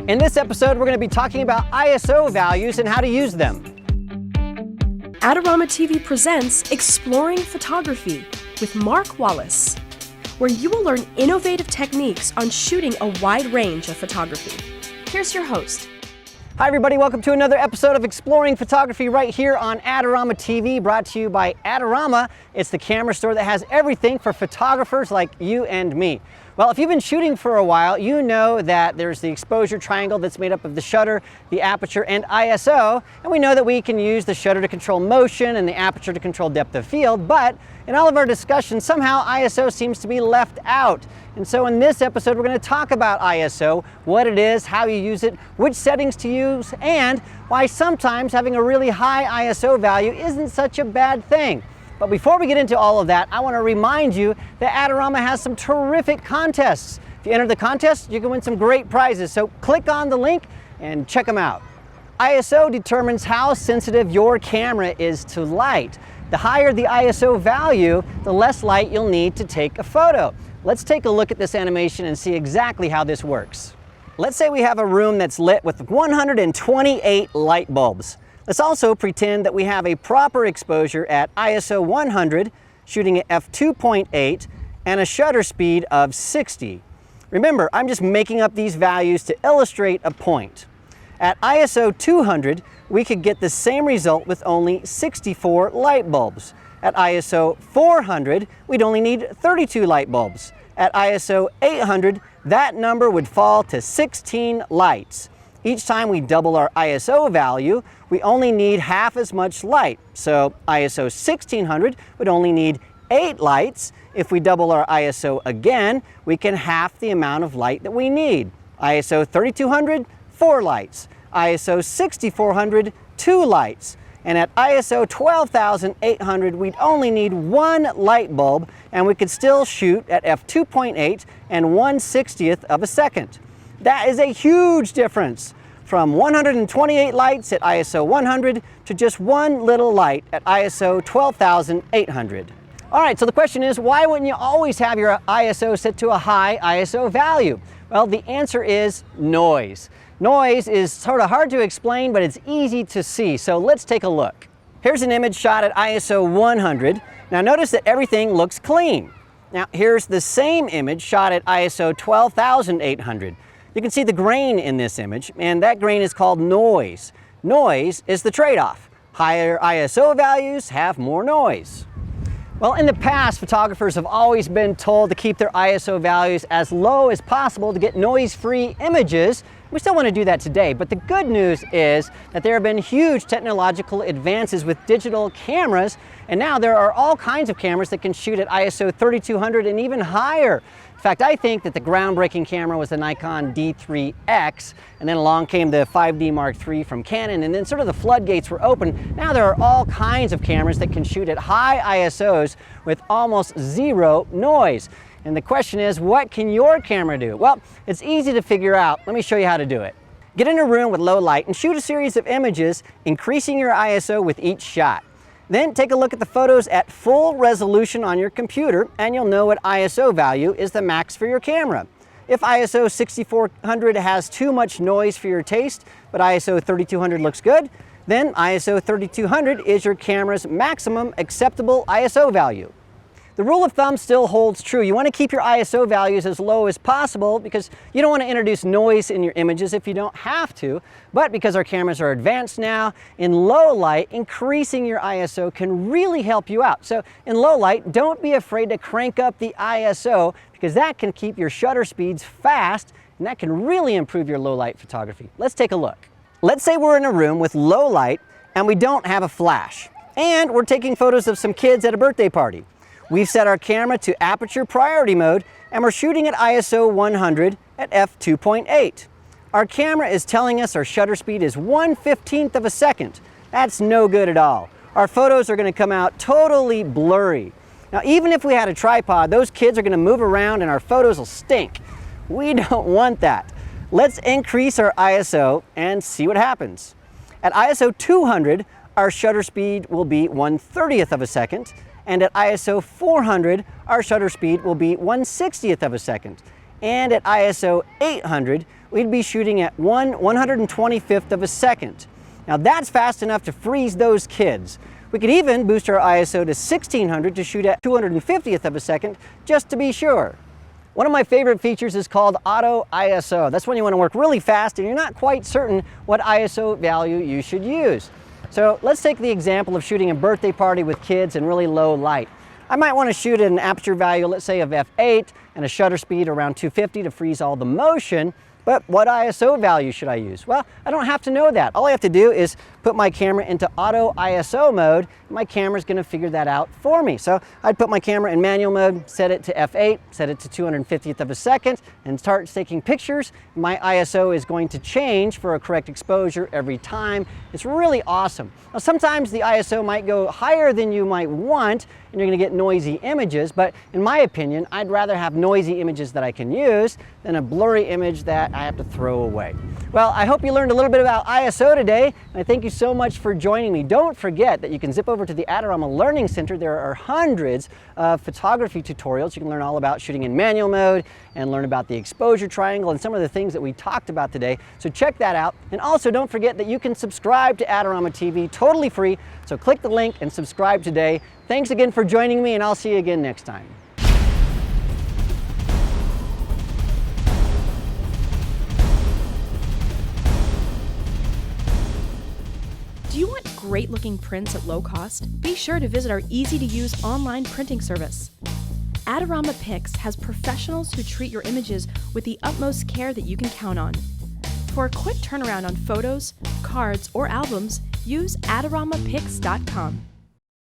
In this episode, we're going to be talking about ISO values and how to use them. AdoramaTV presents Exploring Photography with Mark Wallace, where you will learn innovative techniques on shooting a wide range of photography. Here's your host. Hi everybody, welcome to another episode of Exploring Photography right here on AdoramaTV, brought to you by Adorama. It's the camera store that has everything for photographers like you and me. Well, if you've been shooting for a while, you know that there's the exposure triangle that's made up of the shutter, the aperture, and ISO. And we know that we can use the shutter to control motion and the aperture to control depth of field, but in all of our discussions, somehow ISO seems to be left out. And so in this episode, we're going to talk about ISO, what it is, how you use it, which settings to use, and why sometimes having a really high ISO value isn't such a bad thing. But before we get into all of that, I want to remind you that Adorama has some terrific contests. If you enter the contest, you can win some great prizes. So click on the link and check them out. ISO determines how sensitive your camera is to light. The higher the ISO value, the less light you'll need to take a photo. Let's take a look at this animation and see exactly how this works. Let's say we have a room that's lit with 128 light bulbs. Let's also pretend that we have a proper exposure at ISO 100, shooting at f2.8, and a shutter speed of 60. Remember, I'm just making up these values to illustrate a point. At ISO 200, we could get the same result with only 64 light bulbs. At ISO 400, we'd only need 32 light bulbs. At ISO 800, that number would fall to 16 lights. Each time we double our ISO value, we only need half as much light. So ISO 1600 would only need 8 lights. If we double our ISO again, we can half the amount of light that we need. ISO 3200, 4 lights. ISO 6400, 2 lights. And at ISO 12,800, we'd only need 1 light bulb, and we could still shoot at f2.8 and 1/60th of a second. That is a huge difference from 128 lights at ISO 100 to just 1 little light at ISO 12,800. All right, so the question is, why wouldn't you always have your ISO set to a high ISO value? Well, the answer is noise. Noise is sort of hard to explain, but it's easy to see, so let's take a look. Here's an image shot at ISO 100. Now notice that everything looks clean. Now here's the same image shot at ISO 12,800. You can see the grain in this image, and that grain is called noise. Noise is the trade-off. Higher ISO values have more noise. Well, in the past, photographers have always been told to keep their ISO values as low as possible to get noise-free images. We still want to do that today, but the good news is that there have been huge technological advances with digital cameras, and now there are all kinds of cameras that can shoot at ISO 3200 and even higher. In fact, I think that the groundbreaking camera was the Nikon D3X, and then along came the 5D Mark III from Canon, and then sort of the floodgates were open. Now there are all kinds of cameras that can shoot at high ISOs with almost zero noise. And the question is, what can your camera do? Well, it's easy to figure out. Let me show you how to do it. Get in a room with low light and shoot a series of images, increasing your ISO with each shot. Then take a look at the photos at full resolution on your computer, and you'll know what ISO value is the max for your camera. If ISO 6400 has too much noise for your taste, but ISO 3200 looks good, then ISO 3200 is your camera's maximum acceptable ISO value. The rule of thumb still holds true. You want to keep your ISO values as low as possible because you don't want to introduce noise in your images if you don't have to. But because our cameras are advanced now, in low light, increasing your ISO can really help you out. So in low light, don't be afraid to crank up the ISO because that can keep your shutter speeds fast, and that can really improve your low light photography. Let's take a look. Let's say we're in a room with low light and we don't have a flash, and we're taking photos of some kids at a birthday party. We've set our camera to aperture priority mode, and we're shooting at ISO 100 at f2.8. Our camera is telling us our shutter speed is 1/15th of a second. That's no good at all. Our photos are going to come out totally blurry. Now, even if we had a tripod, those kids are going to move around and our photos will stink. We don't want that. Let's increase our ISO and see what happens. At ISO 200, our shutter speed will be 1/30th of a second, and at ISO 400, our shutter speed will be 1/60th of a second. And at ISO 800, we'd be shooting at 1/125th of a second. Now that's fast enough to freeze those kids. We could even boost our ISO to 1600 to shoot at 250th of a second, just to be sure. One of my favorite features is called Auto ISO. That's when you want to work really fast and you're not quite certain what ISO value you should use. So let's take the example of shooting a birthday party with kids in really low light. I might want to shoot at an aperture value, let's say of f8, and a shutter speed around 250 to freeze all the motion. But what ISO value should I use? Well, I don't have to know that. All I have to do is put my camera into auto ISO mode, and my camera's gonna figure that out for me. So I'd put my camera in manual mode, set it to f8, set it to 250th of a second, and start taking pictures. My ISO is going to change for a correct exposure every time. It's really awesome. Now sometimes the ISO might go higher than you might want, and you're gonna get noisy images, but in my opinion, I'd rather have noisy images that I can use than a blurry image that I have to throw away. Well, I hope you learned a little bit about ISO today, and I thank you so much for joining me. Don't forget that you can zip over to the Adorama Learning Center. There are hundreds of photography tutorials. You can learn all about shooting in manual mode and learn about the exposure triangle and some of the things that we talked about today. So check that out. And also don't forget that you can subscribe to Adorama TV totally free. So click the link and subscribe today. Thanks again for joining me, and I'll see you again next time. Do you want great looking prints at low cost? Be sure to visit our easy-to-use online printing service. Adorama Pix has professionals who treat your images with the utmost care that you can count on. For a quick turnaround on photos, cards, or albums, use AdoramaPix.com.